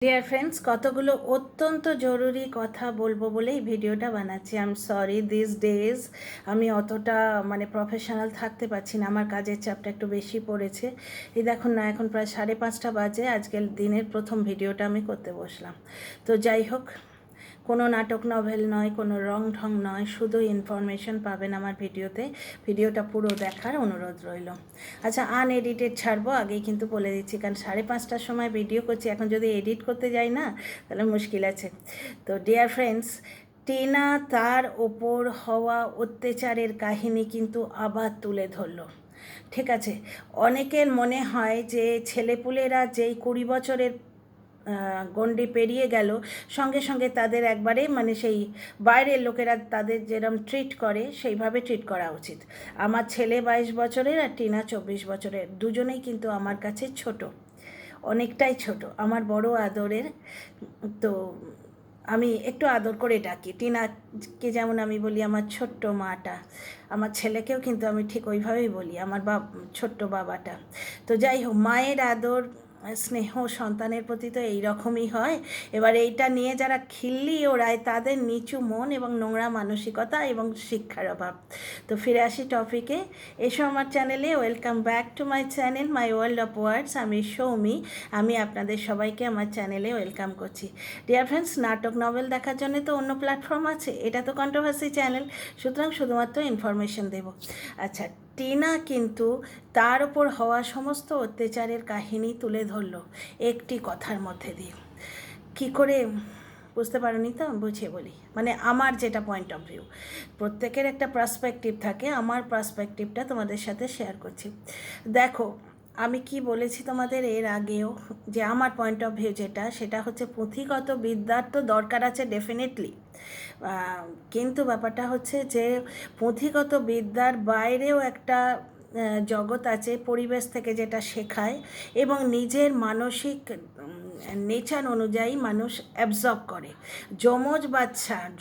Dear friends, কতগুলো অত্যন্ত জরুরি কথা বলবো বলেই ভিডিওটা বানাচ্ছি। I am sorry, this days আমি অতটা প্রফেশনাল থাকতে পারছি না, আমার কাজের চাপটা একটু বেশি পড়েছে। এই দেখুন না, এখন প্রায় 5:30 বাজে, আজকের দিনের প্রথম ভিডিওটা আমি করতে বসলাম। তো যাই হোক, কোনো নাটক নভেল নয়, কোনো রং ঢং নয়, শুধু ইনফরমেশন পাবেন আমার ভিডিওতে। ভিডিওটা পুরো দেখার অনুরোধ রইল। আচ্ছা, আনএডিটেড ছাড়বো আগেই কিন্তু বলে দিচ্ছি, কারণ 5:30টার সময় ভিডিও করছি, এখন যদি এডিট করতে যাই না তাহলে মুশকিল আছে। তো ডিয়ার ফ্রেন্ডস, টিনা তার ওপর হওয়া অত্যাচারের কাহিনী কিন্তু আবার তুলে ধরলো। ঠিক আছে, অনেকের মনে হয় যে ছেলেপুলেরা যেই 20 বছরের গণ্ডি পেরিয়ে গেল, সঙ্গে সঙ্গে তাদের একবারে সেই বাইরের লোকেরা তাদের যেরকম ট্রিট করে সেইভাবে ট্রিট করা উচিত। আমার ছেলে 22 বছরের আর টিনা 24 বছরের, দুজনেই কিন্তু আমার কাছে ছোট, অনেকটাই ছোট, আমার বড় আদরের। তো আমি একটু আদর করে ডাকি টিনাকে, যেমন আমি বলি আমার ছোট্ট মাটা, আমার ছেলেকেও কিন্তু আমি ঠিক ওইভাবেই বলি আমার ছোট্ট বাবাটা। তো যাই হোক, মায়ের আদর স্নেহ সন্তানের প্রতি তো এইরকমই হয়। এবার এইটা নিয়ে যারা খিল্লি ওড়ায় তাদের নিচু মন এবং নোংরা মানসিকতা এবং শিক্ষার অভাব। তো ফিরে আসি টপিকে। এসো আমার চ্যানেলে, welcome back to my channel my world of words. আমি সৌমি, আমি আপনাদের সবাইকে আমার চ্যানেলে ওয়েলকাম করছি। ডিয়ার ফ্রেন্ডস, নাটক নভেল দেখার জন্য তো অন্য প্ল্যাটফর্ম আছে, এটা তো কন্ট্রোভার্সি চ্যানেল, সুতরাং শুধুমাত্র ইনফরমেশন দেব। আচ্ছা, টিনা কিন্তু তার ওপর হওয়া সমস্ত অত্যাচারের কাহিনী তুলে ধরলো একটি কথার মধ্যে দিয়ে। কি করে বুঝতে পারোনি তো? বুঝিয়ে বলি, আমার যেটা পয়েন্ট অফ ভিউ, প্রত্যেকের একটা পার্সপেক্টিভ থাকে, আমার পার্সপেক্টিভটা তোমাদের সাথে শেয়ার করছি। দেখো, আমি কি বলেছি তোমাদের এর আগেও, যে আমার পয়েন্ট অফ ভিউ যেটা, সেটা হচ্ছে পুঁথিগত বিদ্যার তো দরকার আছে ডেফিনেটলি, কিন্তু ব্যাপারটা হচ্ছে যে পুঁথিগত বিদ্যার বাইরেও একটা জগৎ আছে, পরিবেশ থেকে যেটা শেখায় এবং নিজের মানসিক নেচার অনুযায়ী মানুষ অ্যাবজর্ব করে।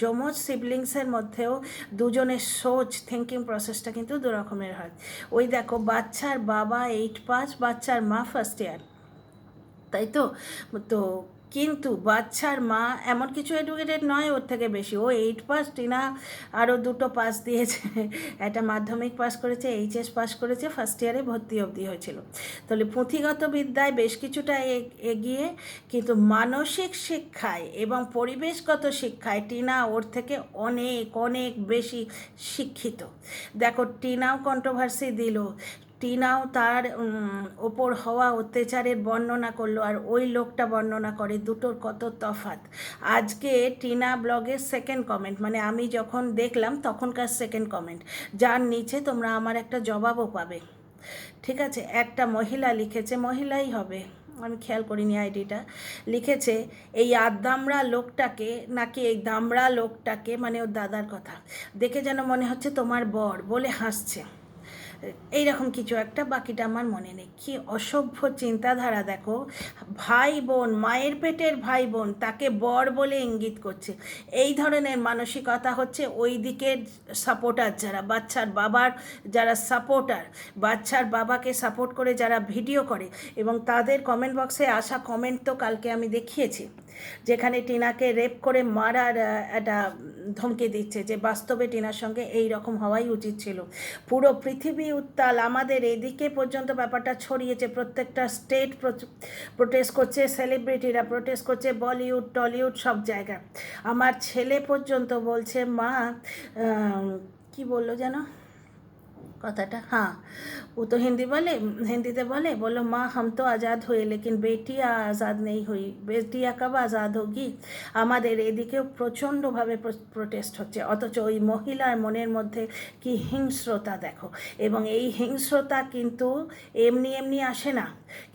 যমজ সিবলিংসের মধ্যেও দুজনের সোচ থিঙ্কিং প্রসেসটা কিন্তু দু রকমের হয়। ওই দেখো, বাচ্চার বাবা 8 পাস, বাচ্চার মা ফার্স্ট ইয়ার, তাই তো? তো কিন্তু বাচ্চার মা এমন কিছু এডুকেটেড নয় ওর থেকে বেশি, ও 8 পাস, টিনা আরও 2টো পাস দিয়েছে, একটা মাধ্যমিক পাস করেছে, এইচএস পাস করেছে, ফার্স্ট ইয়ারে ভর্তি অবধি হয়েছিল। তাহলে পুঁথিগত বিদ্যায় বেশ কিছুটা এগিয়ে, কিন্তু মানসিক শিক্ষায় এবং পরিবেশগত শিক্ষায় টিনা ওর থেকে অনেক অনেক বেশি শিক্ষিত। দেখো, টিনাও কন্ট্রোভার্সি দিল, টিনাও তার ওপর হওয়া অত্যাচারের বর্ণনা করলো, আর ওই লোকটা বর্ণনা করে, দুটোর কত তফাৎ। আজকে টিনা ব্লগের সেকেন্ড কমেন্ট, আমি যখন দেখলাম তখনকার সেকেন্ড কমেন্ট, যার নিচে তোমরা আমার একটা জবাবও পাবে। ঠিক আছে, একটা মহিলা লিখেছে, মহিলাই হবে, আমি খেয়াল করিনি আইডিটা, লিখেছে এই আদামরা লোকটাকে, নাকি এই দামড়া লোকটাকে, ওর দাদার কথা দেখে যেন মনে হচ্ছে তোমার বর, বলে হাসছে, এইরকম কিছু একটা, বাকিটা আমার মনে নেই। কি অসভ্য চিন্তাধারা! দেখো, ভাই বোন, মায়ের পেটের ভাই বোন, তাকে বর বলে ইঙ্গিত করছে। এই ধরনের মানসিকতা হচ্ছে ওই দিকের সাপোর্টার, যারা বাচ্চার বাবার, যারা সাপোর্টার, বাচ্চার বাবাকে সাপোর্ট করে যারা ভিডিও করে, এবং তাদের কমেন্ট বক্সে আসা কমেন্ট তো কালকে আমি দেখিয়েছি, যেখানে টিনাকে রেপ করে মারার একটা ধমকি দিচ্ছে, যে বাস্তবে টিনার সঙ্গে এই রকম হওয়াই উচিত ছিল। পুরো পৃথিবী উত্তাল, আমাদের এদিকে পর্যন্ত ব্যাপারটা ছড়িয়েছে, প্রত্যেকটা স্টেট প্রোটেস্ট করছে, সেলিব্রিটিরা প্রোটেস্ট করছে, বলিউড টলিউড সব জায়গায়। আমার ছেলে পর্যন্ত বলছে, মা কি বললো যেন কথাটা, হ্যাঁ, ও তো হিন্দিতে বললো, মা হাম তো আজাদ হয়ে লেকিন বেটিয়া আজাদ নেই হই, বেটিয়া কব আজাদ হোগি। আমাদের এদিকেও প্রচণ্ডভাবে প্রোটেস্ট হচ্ছে, অথচ ওই মহিলার মনের মধ্যে কি হিংস্রতা দেখো। এবং এই হিংস্রতা কিন্তু এমনি এমনি আসে না,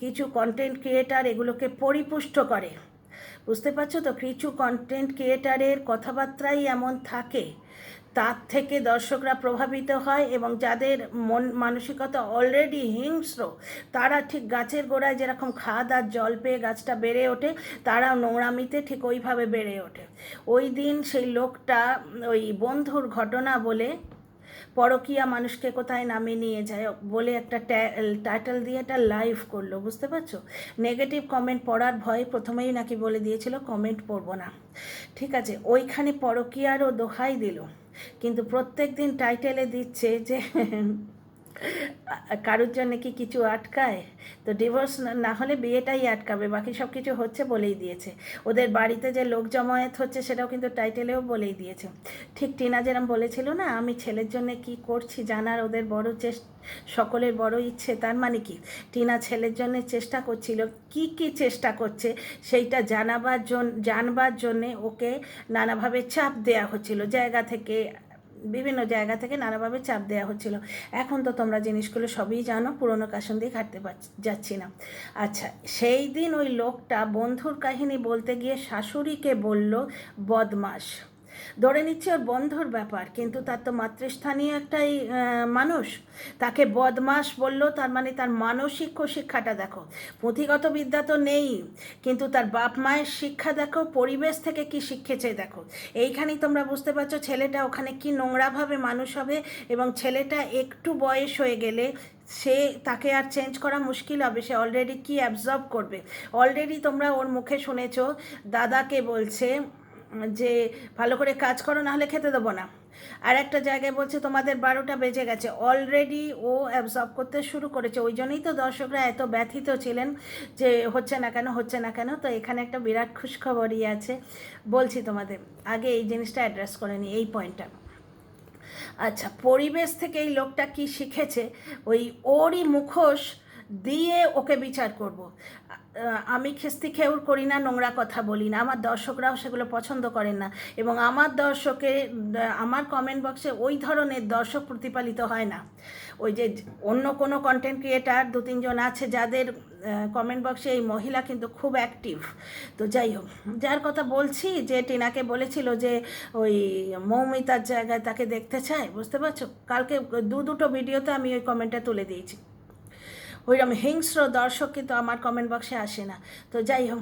কিছু কন্টেন্ট ক্রিয়েটার এগুলোকে পরিপুষ্ট করে, বুঝতে পারছো তো? কিছু কন্টেন্ট ক্রিয়েটারের কথাবার্তাই এমন থাকে, তার থেকে দর্শকরা প্রভাবিত হয়, এবং যাদের মানসিকতা অলরেডি হিংস্র, তারা ঠিক গাছের গোড়ায় যেরকম খাদ আর জল পেয়ে গাছটা বেড়ে ওঠে, তারাও নোংরামিতে ঠিক ওইভাবে বেড়ে ওঠে। ওই দিন সেই লোকটা ওই বন্ধুর ঘটনা বলে পরকীয়া মানুষকে কোথায় নামিয়ে নিয়ে যায় বলে একটা টাইটেল দিয়ে একটা লাইভ করলো, বুঝতে পারছো? নেগেটিভ কমেন্ট পড়ার ভয়ে প্রথমেই নাকি বলে দিয়েছিল কমেন্ট পড়বো না, ঠিক আছে? ওইখানে পরকীয়ারও দোহাই দিল, কিন্তু প্রত্যেক দিন টাইটেলে দিচ্ছে যে কারোর জন্য কি কিছু আটকায়? তো ডিভোর্স না হলে বিয়েটাই আটকাবে, বাকি সব কিছু হচ্ছে বলেই দিয়েছে। ওদের বাড়িতে যে লোক জমায়েত হচ্ছে সেটাও কিন্তু টাইটেলেও বলেই দিয়েছে। ঠিক টিনা যেরকম বলেছিল না, আমি ছেলের জন্য কি করছি জানার ওদের বড় সকলের বড় ইচ্ছে, তার মানে কি টিনা ছেলের জন্য চেষ্টা করছিল, কি কি চেষ্টা করছে সেইটা জানবার জন্যে ওকে নানাভাবে চাপ দেওয়া হচ্ছিল, বিভিন্ন জায়গা থেকে নানাভাবে চাপ দেওয়া হচ্ছিল। এখন তো তোমরা জিনিসগুলো সবই জানো, পুরনো কাশন দিয়ে ঘাটতে যাচ্ছি না। আচ্ছা, সেই দিন ওই লোকটা বন্ধুর কাহিনী বলতে গিয়ে শাশুড়িকে বলল বদমাস। ধরে নিচ্ছে ওর বন্ধুর ব্যাপার, কিন্তু তার তো মাতৃস্থানীয় একটাই মানুষ, তাকে বদমাস বললো, তার মানে তার মানসিক শিক্ষাটা দেখো। পুঁথিগত বিদ্যা তো নেই, কিন্তু তার বাপ মায়ের শিক্ষা দেখো, পরিবেশ থেকে কি শিখেছে দেখো। এইখানেই তোমরা বুঝতে পারছো ছেলেটা ওখানে কি নোংরাভাবে মানুষ হবে, এবং ছেলেটা একটু বয়স হয়ে গেলে তাকে আর চেঞ্জ করা মুশকিল হবে। সে অলরেডি কি অ্যাবজর্ব করবে। অলরেডি তোমরা ওর মুখে শুনেছো দাদাকে বলছে যে ভালো করে কাজ করো, নাহলে খেতে দেবো না। আর একটা জায়গায় বলছে তোমাদের 12টা বেজে গেছে। অলরেডি ও অ্যাবজর্ব করতে শুরু করেছে। ওই জন্যই তো দর্শকরা এত ব্যথিত ছিলেন যে হচ্ছে না কেন। তো এখানে একটা বিরাট খুশখবরই আছে, বলছি তোমাদের। আগে এই জিনিসটা অ্যাড্রেস করে নিই, এই পয়েন্টটা। আচ্ছা, পরিবেশ থেকে এই লোকটা কি শিখেছে, ওরই মুখোশ দিয়ে ওকে বিচার করব। আমি খেস্তি খেউর করি না, নোংরা কথা বলি না, আমার দর্শকরাও সেগুলো পছন্দ করেন না, এবং আমার কমেন্ট বক্সে ওই ধরনের দর্শক প্রতিপালিত হয় না। ওই যে অন্য কোনো কন্টেন্ট ক্রিয়েটার 2-3 জন আছে যাদের কমেন্ট বক্সে এই মহিলা কিন্তু খুব অ্যাক্টিভ। তো যাই হোক, যার কথা বলছি, যে টিনাকে বলেছিল যে ওই মৌমিতার জায়গায় তাকে দেখতে চায়, বুঝতে পারছো? কালকে দুটো ভিডিওতে আমি ওই কমেন্টটা তুলে দিয়েছি। ওইরকম হিংস্র দর্শক কিন্তু আমার কমেন্ট বক্সে আসে না। তো যাই হোক,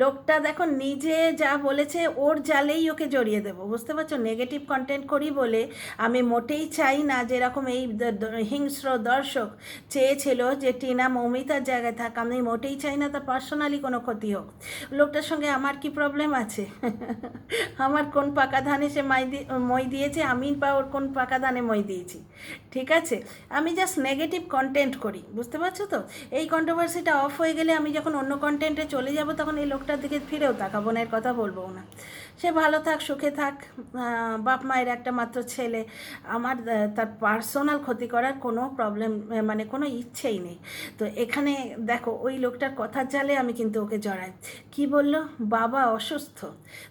লোকটা দেখো নিজে যা বলেছে, ওর জালেই ওকে জড়িয়ে দেবো, বুঝতে পারছো? নেগেটিভ কন্টেন্ট করি বলে আমি মোটেই চাই না যেরকম এই হিংস্র দর্শক চেয়েছিল যে টিনা মৌমিতার জায়গায় থাক, আমি মোটেই চাই না তার পার্সোনালি কোনো ক্ষতি হোক। লোকটার সঙ্গে আমার কি প্রবলেম আছে? আমার কোন পাকা ধানে সে মই দিয়েছে, আমি বা ওর কোন পাকা ধানে মই দিয়েছি? ঠিক আছে, আমি জাস্ট নেগেটিভ কন্টেন্ট করি, বুঝতে পারছো তো? এই কন্ট্রোভার্সিটা অফ হয়ে গেলে আমি যখন অন্য কন্টেন্টে চলে যাব, তখন এই লোকটার দিকে ফিরেও তাকাবো না, এর কথা বলবো না। সে ভালো থাক, সুখে থাক, বাপ মায়ের একটা মাত্র ছেলে। আমার তার পার্সোনাল ক্ষতি করার কোনো প্রবলেম, মানে কোনো ইচ্ছেই নেই। তো এখানে দেখো, ওই লোকটার কথার জালে আমি কিন্তু ওকে জড়াই। কি বলল? বাবা অসুস্থ।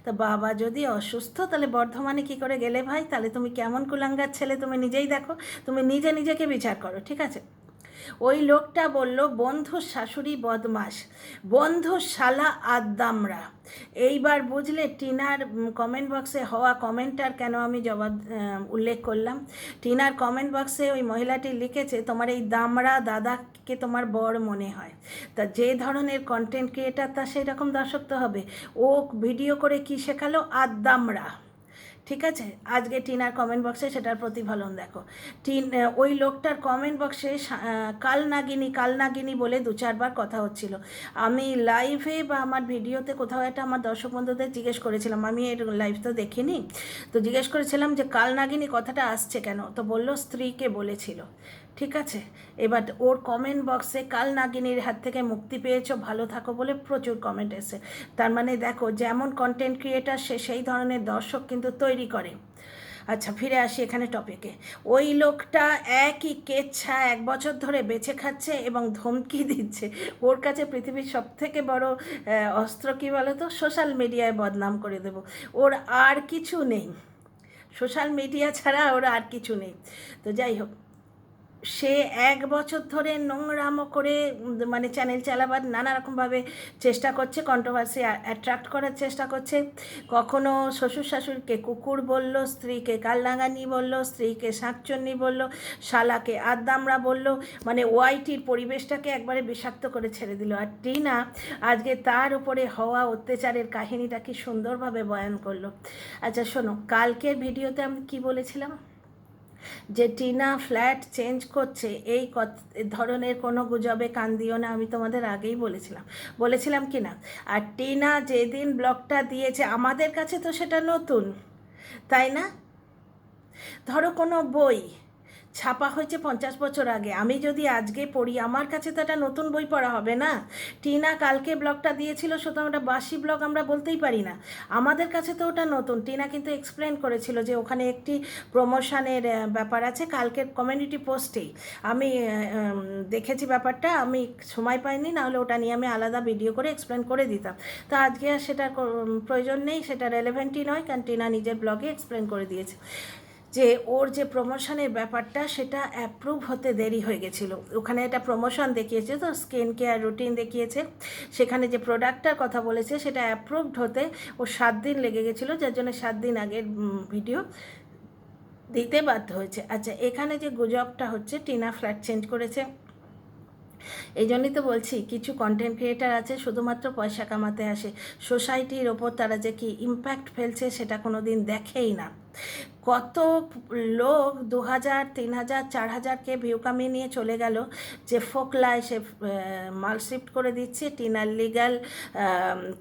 তা বাবা যদি অসুস্থ, তাহলে বর্ধমানে কি করে গেলে ভাই? তাহলে তুমি কেমন কুলাঙ্গার ছেলে, তুমি নিজেই দেখো, তুমি নিজেকে বিচার করো, ঠিক আছে? ওই লোকটা বলল বন্ধুর শাশুড়ি বদমাস, বন্ধুর শালা আদ্দামরা। এইবার বুঝলে টিনার কমেন্ট বক্সে হওয়া কমেন্টটার কেন আমি উল্লেখ করলাম। টিনার কমেন্ট বক্সে ওই মহিলাটি লিখেছে, তোমার এই দামড়া দাদাকে তোমার বড় মনে হয়। তা যে ধরনের কন্টেন্ট ক্রিয়েটার, তা সেই রকম দর্শক তো হবে। ও ভিডিও করে কি শেখালো? আদ্দামরা। ঠিক আছে, আজকে টিনার কমেন্ট বক্সে সেটার প্রতিফলন দেখো। ওই লোকটার কমেন্ট বক্সে কালনাগিনী বলে 2-4 বার কথা হচ্ছিল। আমি লাইভে বা আমার ভিডিওতে কোথাও একটা আমার দর্শক বন্ধুদের জিজ্ঞেস করেছিলাম, আমি এর লাইভ তো দেখিনি, তো জিজ্ঞেস করেছিলাম যে কালনাগিনী কথাটা আসছে কেন, তো বললো স্ত্রীকে বলেছিল। ঠিক আছে, এবার ওর কমেন্ট বক্সে কালনাগিনীর হাত থেকে মুক্তি পেয়েছো, ভালো থাকো বলে প্রচুর কমেন্ট এসে। তার মানে দেখো, যেমন কন্টেন্ট ক্রিয়েটার সে সেই ধরনের দর্শক কিন্তু তৈরি করে। আচ্ছা, ফিরে আসি এখানে টপিকে। ওই লোকটা একই কেচ্ছা 1 বছর ধরে বেঁচে খাচ্ছে এবং ধমকি দিচ্ছে। ওর কাছে পৃথিবীর সবথেকে বড় অস্ত্র কী বলো তো? সোশ্যাল মিডিয়ায় বদনাম করে দেব। ওর আর কিছু নেই, সোশ্যাল মিডিয়া ছাড়া ওর আর কিছু নেই। তো যাই হোক, সে 1 বছর ধরে নোংরামো করে মানে চ্যানেল চালাবার নানা রকমভাবে চেষ্টা করছে, কন্ট্রোভার্সি অ্যাট্রাক্ট করার চেষ্টা করছে। কখনো শ্বশুর শাশুড়িকে কুকুর বলল, স্ত্রীকে কালনাগানি বলল, স্ত্রীকে শাঁকচন্নি বলল, শালাকে আদ্দামরা বলল, মানে ওয়াইটির পরিবেশটাকে একবারে বিষাক্ত করে ছেড়ে দিল। আর টিনা আজকে তার উপরে হওয়া অত্যাচারের কাহিনীটা কি সুন্দরভাবে বয়ান করলো। আচ্ছা শোনো, কালকের ভিডিওতে আমি কি বলেছিলাম? যে টিনা ফ্ল্যাট চেঞ্জ করছে এই ধরনের কোনো গুজবে কান দিও না, আমি তোমাদের আগেই বলেছিলাম কি না। আর টিনা যেদিন ব্লগটা দিয়েছে আমাদের কাছে তো সেটা নতুন, তাই না? ধরো কোনো বই ছাপা হয়েছে 50 বছর আগে, আমি যদি আজকে পড়ি আমার কাছে তো একটা নতুন বই পড়া হবে না। টিনা কালকে ব্লগটা দিয়েছিল, সুতরাং ওটা বাসি ব্লগ আমরা বলতেই পারি না, আমাদের কাছে তো ওটা নতুন। টিনা কিন্তু এক্সপ্লেন করেছিল যে ওখানে একটি প্রমোশনের ব্যাপার আছে, কালকের কমিউনিটি পোস্টেই আমি দেখেছি ব্যাপারটা, আমি সময় পাইনি, নাহলে ওটা নিয়ে আমি আলাদা ভিডিও করে এক্সপ্লেন করে দিতাম। তো আজকে আর সেটার প্রয়োজন নেই, সেটা রেলেভেন্টই নয়, কারণ টিনা নিজের ব্লগে এক্সপ্লেন করে দিয়েছে যে ওর যে প্রমোশনের ব্যাপারটা সেটা অ্যাপ্রুভ হতে দেরি হয়ে গেছিলো। ওখানে একটা প্রমোশন দেখিয়েছে, তো স্কিন কেয়ার রুটিন দেখিয়েছে, সেখানে যে প্রোডাক্টটার কথা বলেছে সেটা অ্যাপ্রুভড হতে ও 7 দিন লেগে গেছিলো, যার জন্য 7 দিন আগের ভিডিও দিতে বাধ্য হয়েছে। আচ্ছা, এখানে যে গুজবটা হচ্ছে টিনা ফ্ল্যাট চেঞ্জ করেছে, এই জন্যই তো বলছি কিছু কন্টেন্ট ক্রিয়েটার আছে শুধুমাত্র পয়সা কামাতে আসে, সোসাইটির ওপর তারা যে কি ইম্প্যাক্ট ফেলছে সেটা কোনো দিন দেখেই না। কত লোক 2000, 3000, 4000কে ভিউ কামিয়ে নিয়ে চলে গেল, যে ফোকলায় সে মাল শিফট করে দিচ্ছে, টিনার লিগ্যাল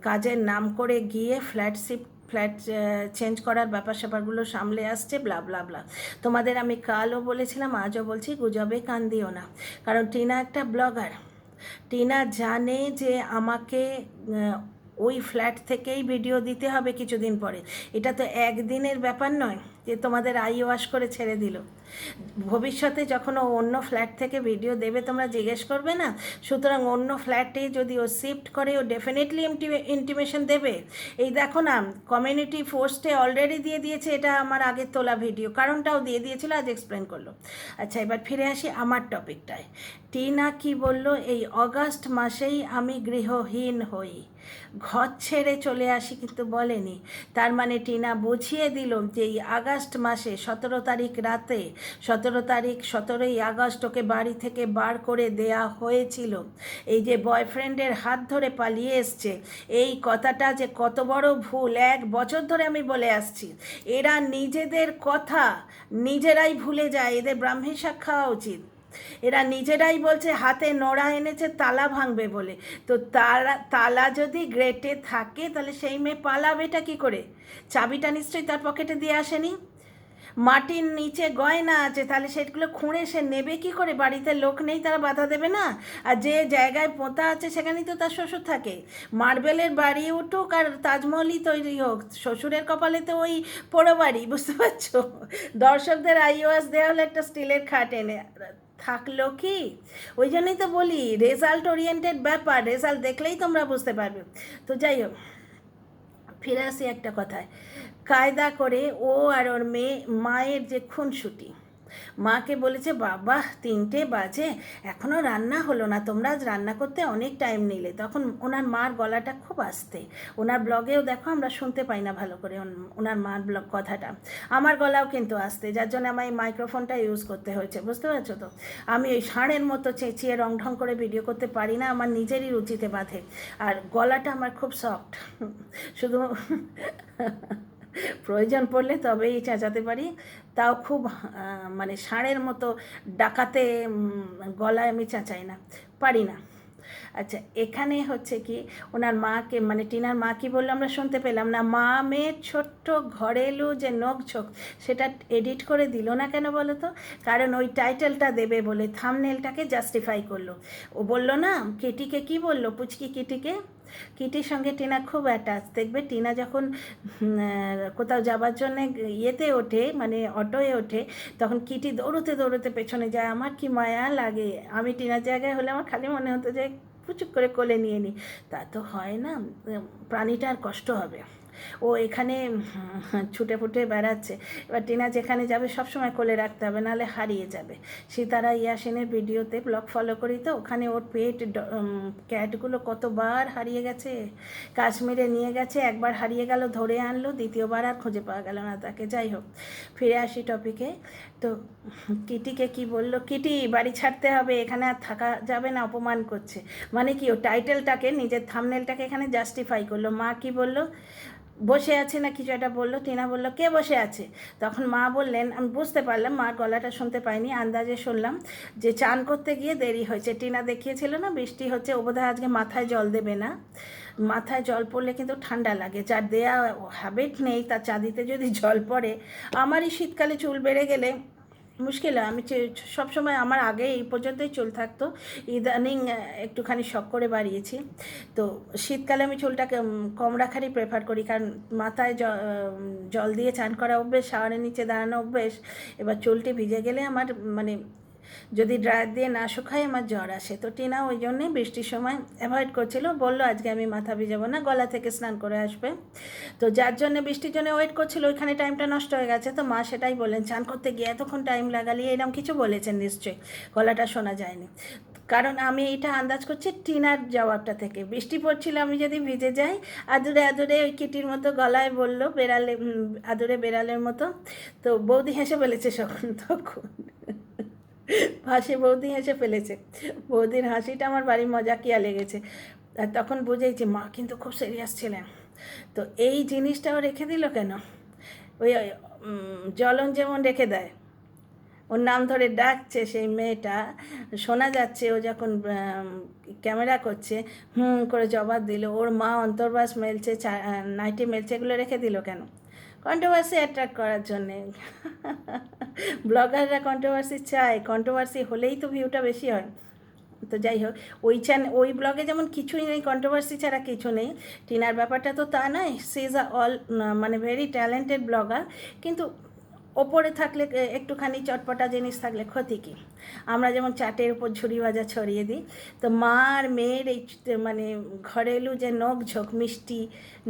কাজের নাম করে গিয়ে ফ্ল্যাট চেঞ্জ করার ব্যাপার স্যাপারগুলো সামলে আসছে, ব্লা ব্লা ব্লা। তোমাদের আমি কালও বলেছিলাম, আজও বলছি, গুজবে কান দিও না, কারণ টিনা একটা ব্লগার। টিনা জানে যে আমাকে ওই ফ্ল্যাট থেকেই ভিডিও দিতে হবে কিছুদিন পরে, এটা তো একদিনের ব্যাপার নয় যে তোমাদের আই ওয়াশ করে ছেড়ে দিল। ভবিষ্যতে যখন ও অন্য ফ্ল্যাট থেকে ভিডিও দেবে তোমরা জিজ্ঞেস করবে না? সুতরাং অন্য ফ্ল্যাটে যদি ও শিফট করে ও ডেফিনেটলি ইন্টিমেশন দেবে। এই দেখো না, কমিউনিটি পোস্টে অলরেডি দিয়ে দিয়েছে, এটা আমার আগের তোলা ভিডিও, কারণটাও দিয়ে দিয়েছিল, আজ এক্সপ্লেন করলো। আচ্ছা, এবার ফিরে আসি আমার টপিকটায়। টিনা কি বলল, এই অগাস্ট মাসেই আমি গৃহহীন হই, ঘর ছেড়ে চলে আসি, কিন্তু বলেনি। তার মানে টিনা বুঝিয়ে দিল যে এই আগস্ট মাসে 17 তারিখ রাতে, 17ই আগস্ট ওকে বাড়ি থেকে বার করে দেয়া হয়েছিল। এই যে বয়ফ্রেন্ডের হাত ধরে পালিয়ে এসছে, এই কথাটা যে কত বড় ভুল, 1 বছর ধরে আমি বলে আসছি। এরা নিজেদের কথা নিজেরাই ভুলে যায়, এদের ব্রাহ্মী শাক খাওয়া উচিত। এরা নিজেরাই বলছে হাতে নোড়া এনেছে তালা ভাঙবে বলে, তো তালা যদি গ্রেটে থাকে তাহলে সেই মেয়ে পালাবেটা কী করে? চাবিটা নিশ্চয়ই তার পকেটে দিয়ে আসেনি। মাটির নিচে গয়না আছে, তাহলে সেগুলো খুঁড়ে সে নেবে কী করে? বাড়িতে লোক নেই, তারা বাধা দেবে না? আর যে জায়গায় পোঁতা আছে সেখানেই তো তার শ্বশুর থাকে। মার্বেলের বাড়ি উঠুক আর তাজমহলই তৈরি হোক, শ্বশুরের কপালে তো ওই পোড়ো বাড়ি, বুঝতে পারছো? দর্শকদের আইওয়াস দেওয়া হলো একটা স্টিলের খাট এনে, থাকলো কি? ওই জন্যই তো বলি রেজাল্ট ওরিয়েন্টেড ব্যাপার, রেজাল্ট দেখলেই তোমরা বুঝতে পারবে। তো যাই হোক, ফিরে আসি একটা কথায়। কায়দা করে ও আর ওর মায়ের যে খুনসুটি, মাকে বলেছে বাবা 3টে বাজে এখনও রান্না হলো না, তোমরা আজ রান্না করতে অনেক টাইম নিলে। তখন ওনার মার গলাটা খুব আস্তে, ওনার ব্লগেও দেখো আমরা শুনতে পাই না ভালো করে ওনার মার ব্লগ কথাটা, আমার গলাও কিন্তু আস্তে, যার জন্য আমার এই মাইক্রোফোনটা ইউজ করতে হয়েছে, বুঝতে পারছো তো? আমি ওই ষাঁড়ের মতো চেঁচিয়ে রং ঢং করে ভিডিও করতে পারি না, আমার নিজেরই রুচিতে বাঁধে, আর গলাটা আমার খুব সফট, শুধু প্রয়োজন পড়লে তবেই চেঁচাতে পারি, তাও খুব মানে ষাঁড়ের মতো ডাকাতে গলায় আমি চেঁচাই না, পারি না। আচ্ছা, এখানে হচ্ছে কি ওনার মাকে, মানে টিনার মা কি বললো আমরা শুনতে পেলাম না, মা মেয়ের ছোট্ট ঘরেলু যে নখঝোঁক সেটা এডিট করে দিল না কেন বলো তো? কারণ ওই টাইটেলটা দেবে বলে থাম্বনেলটাকে জাস্টিফাই করলো। ও বললো না কিটিকে, কি বললো পুচকি কিটিকে, কিটির সঙ্গে টিনা খুব অ্যাটাচ। দেখবে টিনা যখন কোথাও যাবার জন্যে ইয়েতে ওঠে, মানে অটোয়ে ওঠে, তখন কিটি দৌড়তে দৌড়তে পেছনে যায়, আমার কি মায়া লাগে। আমি টিনার জায়গায় হলে আমার খালি মনে হতো যে পুচুক করে কোলে নিয়ে নিই, তা তো হয় না, প্রাণীটার কষ্ট হবে। ও এখানে ছুটে ফুটে বেড়াচ্ছে, এবার টিনা যেখানে যাবে সবসময় কোলে রাখতে হবে, নাহলে হারিয়ে যাবে। সীতারা ইয়াসিনের ভিডিওতে ব্লগ ফলো করি, তো ওখানে ওর পেট ক্যাটগুলো কতবার হারিয়ে গেছে, কাশ্মীরে নিয়ে গেছে, একবার হারিয়ে গেল ধরে আনলো, দ্বিতীয়বার আর খুঁজে পাওয়া গেল না তাকে। যাই হোক, ফিরে আসি টপিকে। তো কিটিকে কি বললো, কিটি বাড়ি ছাড়তে হবে, এখানে আর থাকা যাবে না, অপমান করছে। মানে কি ও টাইটেলটাকে, নিজের থাম্বনেলটাকে এখানে জাস্টিফাই করলো। মা কি বললো, বসে আছে না কিছু একটা বললো। টিনা বলল কে বসে আছে? তখন মা বললেন, আমি বুঝতে পারলাম, মার গলাটা শুনতে পাইনি, আন্দাজে শুনলাম যে চান করতে গিয়ে দেরি হয়েছে। টিনা দেখিয়েছিল না বৃষ্টি হচ্ছে, ও বোধহয় আজকে মাথায় জল দেবে না। মাথায় জল পড়লে কিন্তু ঠান্ডা লাগে, যার দেয়া হ্যাবিট নেই তার চাঁদিতে যদি জল পড়ে। আমারই শীতকালে চুল বেড়ে গেলে মুশকিল হয়। আমি সবসময় আমার আগে এই পর্যন্তই চুল থাকতো, ইদানিং একটুখানি শখ করে বাড়িয়েছি। তো শীতকালে আমি চুলটাকে কম রাখারই প্রেফার করি, কারণ মাথায় জল দিয়ে চান করা অভ্যেস, শাওয়ারের নিচে দাঁড়ানো অভ্যেস। এবার চুলটি ভিজে গেলে আমার মানে যদি ড্রায়ার দিয়ে না শুকায় আমার জ্বর আসে। তো টিনা ওই জন্যেই বৃষ্টির সময় অ্যাভয়েড করছিল, বললো আজকে আমি মাথা ভিজাবো না, গলা থেকে স্নান করে আসবে। তো যার জন্য বৃষ্টির জন্য ওয়েট করছিল, ওইখানে টাইমটা নষ্ট হয়ে গেছে। তো মা সেটাই বললেন, চান করতে গিয়ে এতক্ষণ টাইম লাগালি, এরকম কিছু বলেছেন নিশ্চয়ই, গলাটা শোনা যায়নি। কারণ আমি এটা আন্দাজ করছি টিনার জবাবটা থেকে, বৃষ্টি পড়ছিল আমি যদি ভিজে যাই, আদুরে আদুরে ওই কিটির মতো গলায় বললো, বেড়ালে আদুরে বেড়ালের মতো। তো বৌদি হেসে ফেলেছে তখন হাসি, বৌদি হেসে ফেলেছে। বৌদির হাসিটা আমার বাড়ির মজাকিয়া লেগেছে। আর তখন বুঝেছি মা কিন্তু খুব সিরিয়াস ছিলেন। তো এই জিনিসটাও রেখে দিল কেন? ওই জ্বলন যেমন রেখে দেয়, ওর নাম ধরে ডাকছে সেই মেয়েটা, শোনা যাচ্ছে ও যখন ক্যামেরা করছে করে জবাব দিল, ওর মা অন্তর্বাস মেলছে, নাইটি মেলছে, এগুলো রেখে দিল কেন? কন্ট্রোভার্সি অ্যাট্রাক্ট করার জন্যে। ব্লগাররা কন্ট্রোভার্সি চায়, কন্ট্রোভার্সি হলেই তো ভিউটা বেশি হয়। তো যাই হোক, ওই ব্লগে যেমন কিছুই নেই, কন্ট্রোভার্সি ছাড়া কিছু নেই, টিনার ব্যাপারটা তো তা নয়। সি ইজ মানে ভেরি ট্যালেন্টেড ব্লগার, কিন্তু ওপরে থাকলে একটুখানি চটপটা জিনিস থাকলে ক্ষতি কী? আমরা যেমন চাটের উপর ঝুড়ি ভাজা ছড়িয়ে দিই, তো মা আর মেয়ের এই মানে ঘরেলু যে নখঝোঁক, মিষ্টি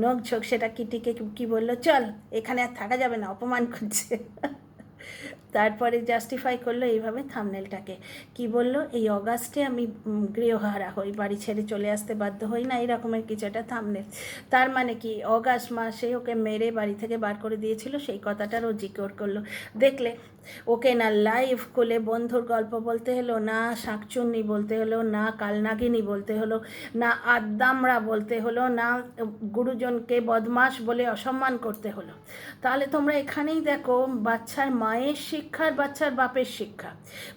নখঝোঁক, সেটা কিটিকে কী বললো, চল এখানে আর থাকা যাবে না, অপমান করছে। তারপরে জাস্টিফাই করলো এইভাবে থাম্বনেলটাকে, কি বলল, এই অগাস্টে আমি গৃহহারা হই, বাড়ি ছেড়ে চলে আসতে বাধ্য হই না, এই রকমের কিছু একটা থাম্বনেল। তার মানে কি অগাস্ট মাসে ওকে মেরে বাড়ি থেকে বার করে দিয়েছিল, সেই কথাটার ও জিজ্ঞর করলো। দেখলে, ওকে না লাইভ খুলে বন্ধুর গল্প বলতে হলো, না শাঁকচুন্নি বলতে হলো, না কালনাগিনী বলতে হলো, না আদ্দামরা বলতে হলো, না গুরুজনকে বদমাশ বলে অসম্মান করতে হলো। তাহলে তোমরা এখানেই দেখো, বাচ্চার মায়ের শিক্ষার বাচ্চার বাপের শিক্ষা,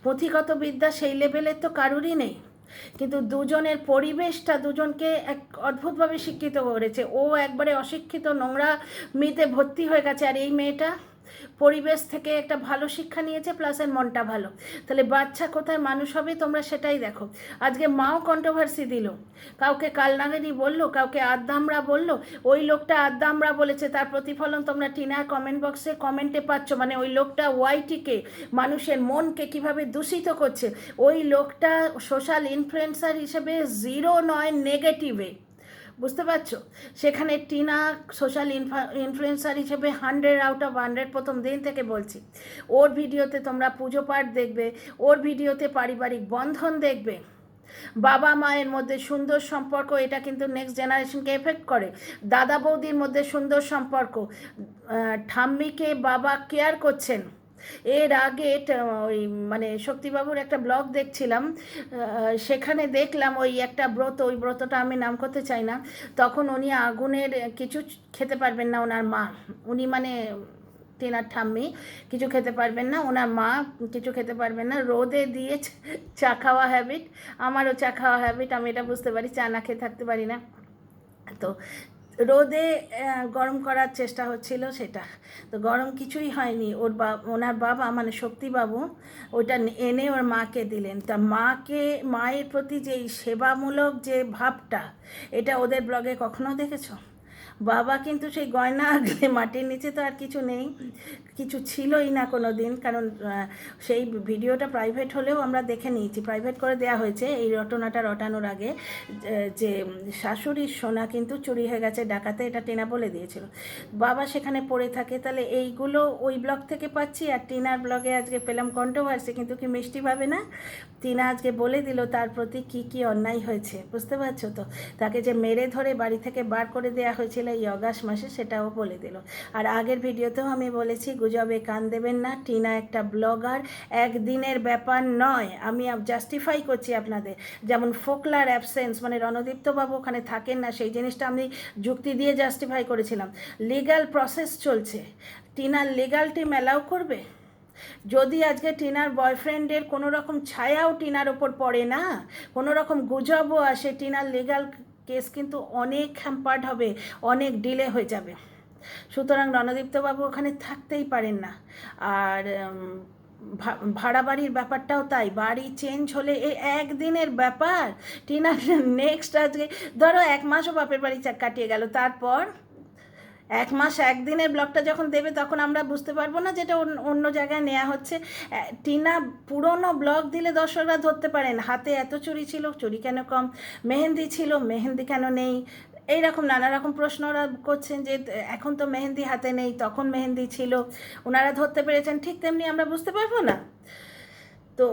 পুঁথিগত বিদ্যা সেই লেভেলের তো কারুরই নেই, কিন্তু দুজনের পরিবেশটা দুজনকে এক অদ্ভুতভাবে শিক্ষিত করেছে। ও একবারে অশিক্ষিত নোংরা মেয়েতে ভর্তি হয়ে গেছে, আর এই মেয়েটা পরিবেশ থেকে একটা ভালো শিক্ষা নিয়েছে, প্লাস এর মনটা ভালো। তাহলে বাচ্চা কোথায় মানুষ হবে তোমরা সেটাই দেখো। আজকে মাও কন্ট্রোভার্সি দিল, কাউকে কালনাগিনী বললো, কাউকে আদ্দামরা বললো। ওই লোকটা আদ্দামরা বলেছে, তার প্রতিফলন তোমরা টিনার কমেন্ট বক্সে কমেন্টে পাচ্ছ। মানে ওই লোকটা ওয়াইটিকে, মানুষের মনকে কিভাবে দূষিত করছে। ওই লোকটা সোশ্যাল ইনফ্লুয়েন্সার হিসেবে জিরো নয়, নেগেটিভে, বুঝতে পারছো? সেখানে টিনা সোশ্যাল ইনফ্লুয়েন্সার হিসেবে 100/100, প্রথম দিন থেকে বলছি। ওর ভিডিওতে তোমরা পুজো পাঠ দেখবে, ওর ভিডিওতে পারিবারিক বন্ধন দেখবে, বাবা মায়ের মধ্যে সুন্দর সম্পর্ক, এটা কিন্তু নেক্সট জেনারেশনকে এফেক্ট করে। দাদা বৌদির মধ্যে সুন্দর সম্পর্ক, ঠাম্মিকে বাবা কেয়ার করছেন। এর আগে ওই মানে শক্তিবাবুর একটা ব্লগ দেখছিলাম, সেখানে দেখলাম ওই একটা ব্রত, ওই ব্রতটা আমি নাম করতে চাই না, তখন উনি আগুনের কিছু খেতে পারবেন না, ওনার মা, উনি মানে টিনার ঠাম্মি কিছু খেতে পারবেন না, ওনার মা কিছু খেতে পারবেন না, রোদে দিয়ে চা খাওয়া হ্যাবিট। আমারও চা খাওয়া হ্যাবিট, আমি এটা বুঝতে পারি, চা না খেয়ে থাকতে পারি না। তো রোদে গরম করার চেষ্টা হচ্ছিল, সেটা তো গরম কিছুই হয়নি। ওনার বাবা মানে শক্তিবাবু ওটা এনে ওর মাকে দিলেন। তা মায়ের প্রতি যেই সেবামূলক যে ভাবটা, এটা ওদের ব্লগে কখনো দেখেছো? বাবা কিন্তু সেই গয়না আগলে, মাটির নিচে তো আর কিছু নেই, কিছু ছিলই না কোনো দিন, কারণ সেই ভিডিওটা প্রাইভেট হলেও আমরা দেখে নিয়েছি, প্রাইভেট করে দেওয়া হয়েছে এই রটনাটা রটানোর আগে, যে শাশুড়ির সোনা কিন্তু চুরি হয়ে গেছে ডাকাতে, এটা টিনা বলে দিয়েছিল। বাবা সেখানে পড়ে থাকে। তাহলে এইগুলো ওই ব্লগ থেকে পাচ্ছি, আর টিনার ব্লগে আজকে পেলাম কন্ট্রোভার্সি, কিন্তু কি মিষ্টি ভাবে না, টিনা আজকে বলে দিল তার প্রতি কি কি অন্যায় হয়েছে, বুঝতে পারছো তো? তাকে যে মেরে ধরে বাড়ি থেকে বার করে দেওয়া হয়েছিল, হয়েছিল এই অগাস্ট মাসে, সেটাও বলে দিল। আর আগের ভিডিওতেও আমি বলেছি গুজবে কান দেবেন না, টিনা একটা ব্লগার, একদিনের ব্যাপার নয়। আমি জাস্টিফাই করছি আপনাদের, যেমন ফোকলার অ্যাবসেন্স, মানে রণদীপ্তবাবু ওখানে থাকেন না, সেই জিনিসটা আমি যুক্তি দিয়ে জাস্টিফাই করেছিলাম। লিগ্যাল প্রসেস চলছে, টিনার লিগ্যাল টিম অ্যালাউ করবে? যদি আজকে টিনার বয়ফ্রেন্ডের কোনো রকম ছায়াও টিনার ওপর পড়ে না, কোনো রকম গুজবও আসে, টিনার লিগ্যাল কেস কিন্তু অনেক হ্যাম্পার্ড হবে, অনেক ডিলে হয়ে যাবে। সুতরাং রণদীপ্তবাবু ওখানে থাকতেই পারেন না। আর ভাড়া বাড়ির ব্যাপারটাও তাই, বাড়ি চেঞ্জ হলে এই একদিনের ব্যাপার। টিনার নেক্সট আজকে ধরো 1 মাসও বাপের বাড়ি কাটিয়ে গেল, তারপর 1 মাস একদিনের ব্লগটা যখন দেবে তখন আমরা বুঝতে পারবো না যেটা অন্য জায়গায় নেওয়া হচ্ছে। টিনা পুরনো ব্লগ দিলে দর্শকরা ধরতে পারেন, হাতে এত চুড়ি ছিল, চুড়ি কেন কম, মেহেন্দি ছিল, মেহেন্দি কেন নেই, এইরকম নানা রকম প্রশ্ন ওরা করছেন যে এখন তো মেহেন্দি হাতে নেই, তখন মেহেন্দি ছিল, ওনারা ধরতে পেরেছেন, ঠিক তেমনি আমরা বুঝতে পারবো না। তো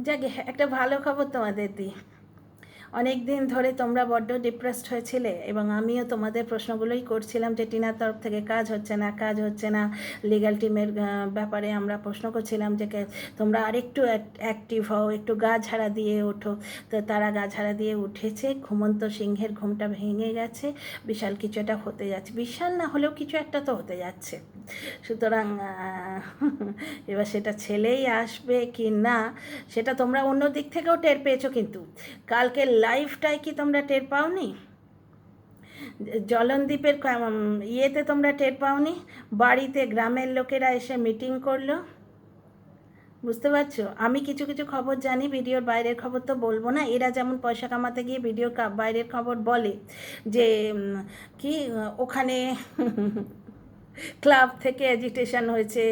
যাকে একটা ভালো খবর তোমাদের দিই, অনেক দিন ধরে তোমরা বড্ড ডিপ্রেসড হয়েছিলে এবং আমিও তোমাদের প্রশ্নগুলোই করছিলাম যে টিনার তরফ থেকে কাজ হচ্ছে না, লিগ্যাল টিমের ব্যাপারে আমরা প্রশ্ন করছিলাম যে তোমরা আরেকটু অ্যাক্টিভ হও, একটু গা ঝাড়া দিয়ে ওঠো। তো তারা গা ঝাড়া দিয়ে উঠেছে, ঘুমন্ত সিংহের ঘুমটা ভেঙে গেছে, বিশাল কিছু একটা হতে যাচ্ছে, বিশাল না হলেও কিছু একটা তো হতে যাচ্ছে। সুতরাং এবার সেটা ছেলেই আসবে কি না সেটা তোমরা অন্য দিক থেকেও টের পেয়েছো, কিন্তু কালকে লাইফটাই কি তোমরা টের পাওনি? জলনদীপের ইয়েতে তোমরা টের পাওনি? বাড়িতে গ্রামের লোকেরা এসে মিটিং করলো, বুঝতে পারছো? আমি কিছু কিছু খবর জানি, ভিডিওর বাইরের খবর তো বলবো না। এরা যেমন পয়সা কামাতে গিয়ে ভিডিওর বাইরের খবর বলে যে কি ওখানে ক্লাব থেকে অ্যাজিটেশন হয়েছে,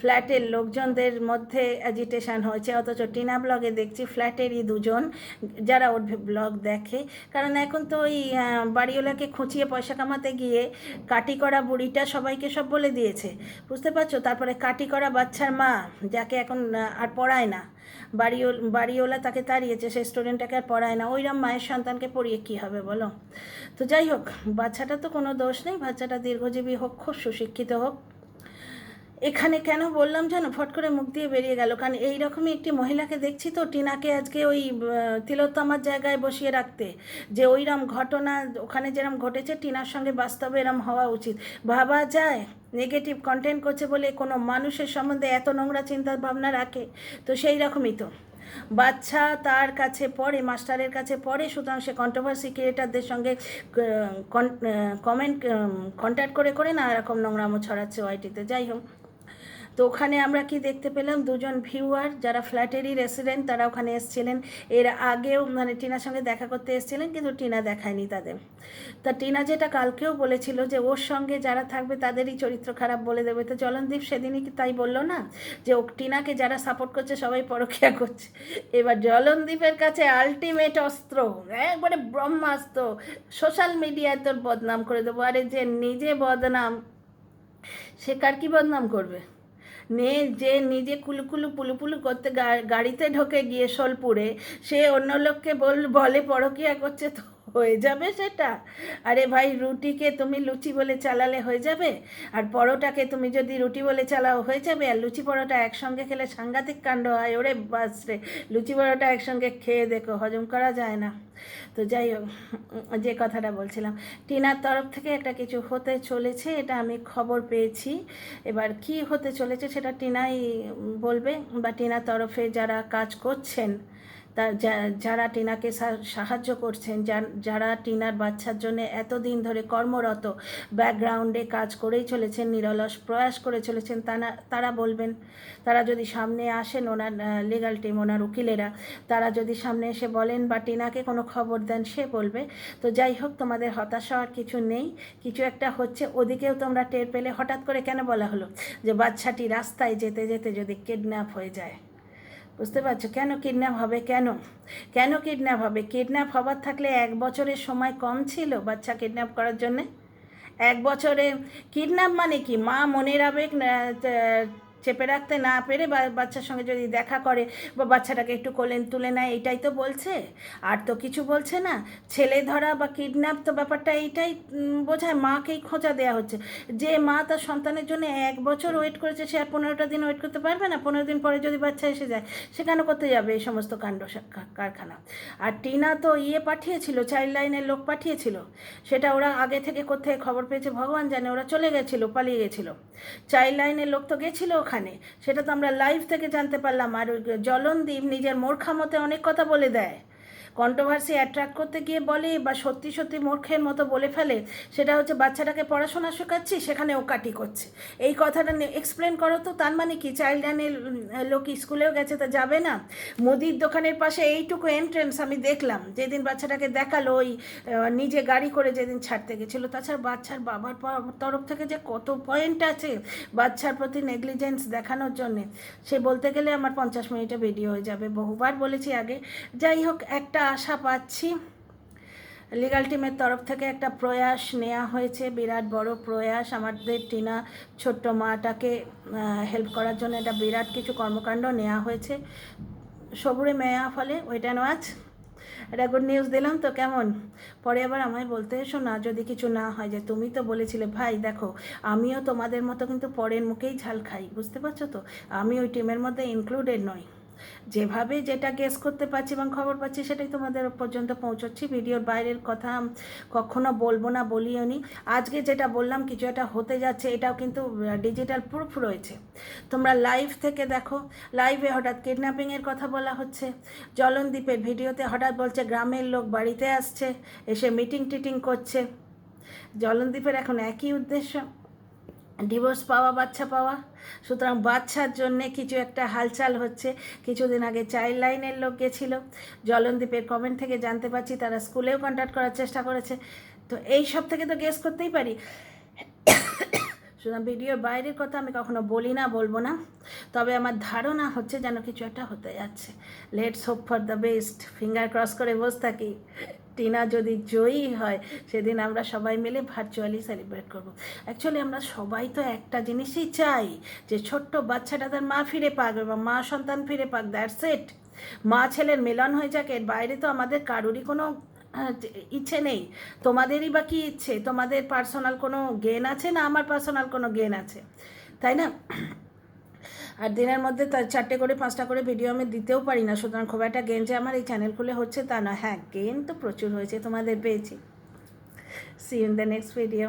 ফ্ল্যাটের লোকজনদের মধ্যে অ্যাজিটেশন হয়েছে, অথচ টিনা ব্লগে দেখছি ফ্ল্যাটেরই 2 জন যারা ওর ব্লগ দেখে। কারণ এখন তো ওই বাড়িওয়ালাকে খুঁচিয়ে পয়সা কামাতে গিয়ে কাটি করা বুড়িটা সবাইকে সব বলে দিয়েছে, বুঝতে পারছো? তারপরে কাটি করা বাচ্চার মা, যাকে এখন আর পড়ায় না, বাড়িওয়ালা তাকে তাড়িয়েছে, সেই স্টুডেন্টটাকে আর পড়ায় না, ওইরকম মায়ের সন্তানকে পড়িয়ে কী হবে বলো? তো যাই হোক, বাচ্চাটা তো কোনো দোষ নেই, বাচ্চাটা দীর্ঘজীবী হোক, খুব সুশিক্ষিত হোক। এখানে কেন বললাম জানো, ফট করে মুখ দিয়ে বেরিয়ে গেল, কারণ এইরকমই একটি মহিলাকে দেখছি তো টিনাকে আজকে ওই তিলোত্তমার জায়গায় বসিয়ে রাখতে, যে ওইরকম ঘটনা ওখানে যেরকম ঘটেছে টিনার সঙ্গে বাস্তবে এরম হওয়া উচিত। ভাবা যায় নেগেটিভ কন্টেন্ট করছে বলে কোনো মানুষের সম্বন্ধে এত নোংরা চিন্তা ভাবনা রাখে? তো সেই রকমই তো, বাচ্চা তার কাছে পড়ে, মাস্টারের কাছে পড়ে, সুতরাং সে কন্ট্রোভার্সি ক্রিয়েটারদের সঙ্গে কন্ট্যাক্ট করে না এরকম নোংরামো ছড়াচ্ছে ওয়াইটিতে। যাই হোক, তো ওখানে আমরা কি দেখতে পেলাম, 2 জন ভিউয়ার যারা ফ্ল্যাটেরই রেসিডেন্ট, তারা ওখানে এসেছিলেন, এর আগেও মানে টিনার সঙ্গে দেখা করতে এসেছিলেন, কিন্তু টিনা দেখায়নি তাদের। তা টিনা যেটা কালকেও বলেছিল যে ওর সঙ্গে যারা থাকবে তাদেরই চরিত্র খারাপ বলে দেবে, তো জলনদীপ সেদিনই কি তাই বললো না, যে ও টিনাকে যারা সাপোর্ট করছে সবাই পরকীয়া করছে। এবার জলনদীপের কাছে আলটিমেট অস্ত্র, একবারে ব্রহ্মাস্ত্র, সোশ্যাল মিডিয়ায় তোর বদনাম করে দেবো। আরে যে নিজে বদনাম, সে কার কি বদনাম করবে? যে নিজে কুলুকুলু পুলুপুলু করতে গাড়িতে ঢোকে গিয়ে সোলপুরে, সে অন্য লোককে বলে পরকীয়া করছে, তো হয়ে যাবে সেটা? আরে ভাই, রুটিকে তুমি লুচি বলে চালালে হয়ে যাবে, আর পরোটাকে তুমি যদি রুটি বলে চালাও হয়ে যাবে? আর লুচি পরোটা একসঙ্গে খেলে সাংঘাতিক কাণ্ড হয়, ওরে বাস রে, লুচি পরোটা একসঙ্গে খেয়ে দেখো, হজম করা যায় না। তো যাই হোক, যে কথাটা বলছিলাম, টিনার তরফ থেকে একটা কিছু হতে চলেছে, এটা আমি খবর পেয়েছি। এবার কি হতে চলেছে সেটা টিনাই বলবে, বা টিনার তরফে যারা কাজ করছেন, যারা টিনাকে সাহায্য করছেন, যারা টিনার বাচ্চার জন্য এতদিন ধরে কর্মরত, ব্যাকগ্রাউন্ডে কাজ করেই চলেছেন, নিরলস প্রয়াস করে চলেছেন, তারা বলবেন। তারা যদি সামনে আসেন, ওনার লিগাল টিম, ওনার উকিলেরা, তারা যদি সামনে এসে বলেন বা টিনাকে কোনো খবর দেন, সে বলবে। তো যাই হোক, তোমাদের হতাশা হওয়ার কিছু নেই, কিছু একটা হচ্ছে, ওদিকেও তোমরা টের পেলে। হঠাৎ করে কেন বলা হলো যে বাচ্চাটি রাস্তায় যেতে যেতে যদি কিডন্যাপ হয়ে যায়? বুঝতে পারছো কেন কিডন্যাপ হবে? কেন কিডন্যাপ হবে? কিডন্যাপ হবার থাকলে 1 বছরের সময় কম ছিল বাচ্চা কিডন্যাপ করার জন্যে? 1 বছরে কিডন্যাপ মানে কি? মা মনের আবেগ চেপে রাখতে না পেরে বাচ্চার সঙ্গে যদি দেখা করে বা বাচ্চাটাকে একটু কোলে তুলে নেয়, এটাই তো বলছে, আর তো কিছু বলছে না। ছেলে ধরা বা কিডন্যাপ তো ব্যাপারটা এইটাই বোঝায়, মাকেই খোঁচা দেওয়া হচ্ছে। যে মা তার সন্তানের জন্য 1 বছর ওয়েট করেছে, সে আর 15টা দিন ওয়েট করতে পারবে না? 15 দিন পরে যদি বাচ্চা এসে যায়, সে কেন করতে যাবে এই সমস্ত কাণ্ড কারখানা? আর টিনা তো পাঠিয়েছিল, চাইল্ড লাইনের লোক পাঠিয়েছিল, সেটা ওরা আগে থেকে কোথায় খবর পেয়েছে ভগবান জানে, ওরা চলে গেছিলো, পালিয়ে গেছিলো। চাইল্ড লাইনের লোক তো গেছিলো ওখানে, সেটা তো আমরা লাইভ থেকে জানতে পারলাম। আর জলনদীপ নিজের মূর্খামতে অনেক কথা বলে দেয়, কন্ট্রোভার্সি অ্যাট্রাক্ট করতে গিয়ে বলে বা সত্যি সত্যি মূর্খের মতো বলে ফেলে। সেটা হচ্ছে বাচ্চাটাকে পড়াশোনা শেখাচ্ছি, সেখানে ও কাটি করছে। এই কথাটা এক্সপ্লেন করো তো, তার মানে কি চাইল্ড লাইনের লোক স্কুলেও গেছে, তা যাবে না? মুদির দোকানের পাশে এইটুকু এন্ট্রেন্স আমি দেখলাম যেদিন বাচ্চাটাকে দেখালো, ওই নিজে গাড়ি করে যেদিন ছাড়তে গেছিলো। তাছাড়া বাচ্চার বাবার তরফ থেকে যে কত পয়েন্ট আছে বাচ্চার প্রতি নেগলিজেন্স দেখানোর জন্যে, সে বলতে গেলে আমার 50 মিনিটে ভিডিও হয়ে যাবে, বহুবার বলেছি আগে। যাই হোক, একটা আশা পাচ্ছি, লিগাল টিমের তরফ থেকে একটা প্রয়াস নেওয়া হয়েছে, বিরাট বড় প্রয়াস। আমাদের টিনা ছোট্ট মাটাকে হেল্প করার জন্য একটা বিরাট কিছু কর্মকাণ্ড নেওয়া হয়েছে। সবুরে মেয়া ফলে ওইটা নয়, এটা গুড নিউজ দিলাম তো। কেমন পরে আবার আমায় বলতে এসো না যদি কিছু না হয়, যে তুমি তো বলেছিলে। ভাই দেখো, আমিও তোমাদের মতো কিন্তু পরের মুখেই ঝাল খাই, বুঝতে পারছো তো? আমি ওই টিমের মধ্যে ইনক্লুডেড নই। যেভাবে যেটা গেস করতে পারছি এবং খবর পাচ্ছি সেটাই তোমাদের পর্যন্ত পৌঁছচ্ছি। ভিডিওর বাইরের কথা কখনো বলবো না, বলিও নি। আজকে যেটা বললাম কিছু একটা হতে যাচ্ছে, এটাও কিন্তু ডিজিটাল প্রুফ রয়েছে। তোমরা লাইভ থেকে দেখো, লাইভে হঠাৎ কিডন্যাপিংয়ের কথা বলা হচ্ছে, জলনদীপের ভিডিওতে হঠাৎ বলছে গ্রামের লোক বাড়িতে আসছে, এসে মিটিং টিটিং করছে। জলনদীপের এখন একই উদ্দেশ্য, ডিভোর্স পাওয়া, বাচ্চা পাওয়া। সুতরাং বাচ্চার জন্যে কিছু একটা হালচাল হচ্ছে। কিছুদিন আগে চাইল্ড লাইনের লোক গেছিল, জলনদীপের কমেন্ট থেকে জানতে পারছি তারা স্কুলেও কন্ট্যাক্ট করার চেষ্টা করেছে। তো এই সব থেকে তো গেস করতেই পারি। সুতরাং ভিডিওর বাইরের কথা আমি কখনো বলি না, বলবো না, তবে আমার ধারণা হচ্ছে যেন কিছু একটা হতে যাচ্ছে। Let's hope for the best, finger cross করে বসে থাকি। টিনা যদি জয়ী হয়, সেদিন আমরা সবাই মিলে ভার্চুয়ালি সেলিব্রেট করব। অ্যাকচুয়ালি আমরা সবাই তো একটা জিনিসই চাই, যে ছোট্ট বাচ্চাটা তার মা ফিরে পাক এবং মা সন্তান ফিরে পাক, দ্যাটস ইট। মা ছেলের মিলন হয়ে যাক, এর বাইরে তো আমাদের কারোরই কোনো ইচ্ছে নেই। তোমাদেরই বা কী ইচ্ছে? তোমাদের পার্সোনাল কোনো গেন আছে না আমার পার্সোনাল কোনো গেন আছে, তাই না? আর দিনের মধ্যে 4টে করে 5টা করে ভিডিও আমি দিতেও পারি না, সুতরাং খুব একটা গেন যে আমার এই চ্যানেল খুলে হচ্ছে তা না। হ্যাঁ, গেন তো প্রচুর হয়েছে, তোমাদের পেয়েছি। See you in the next video.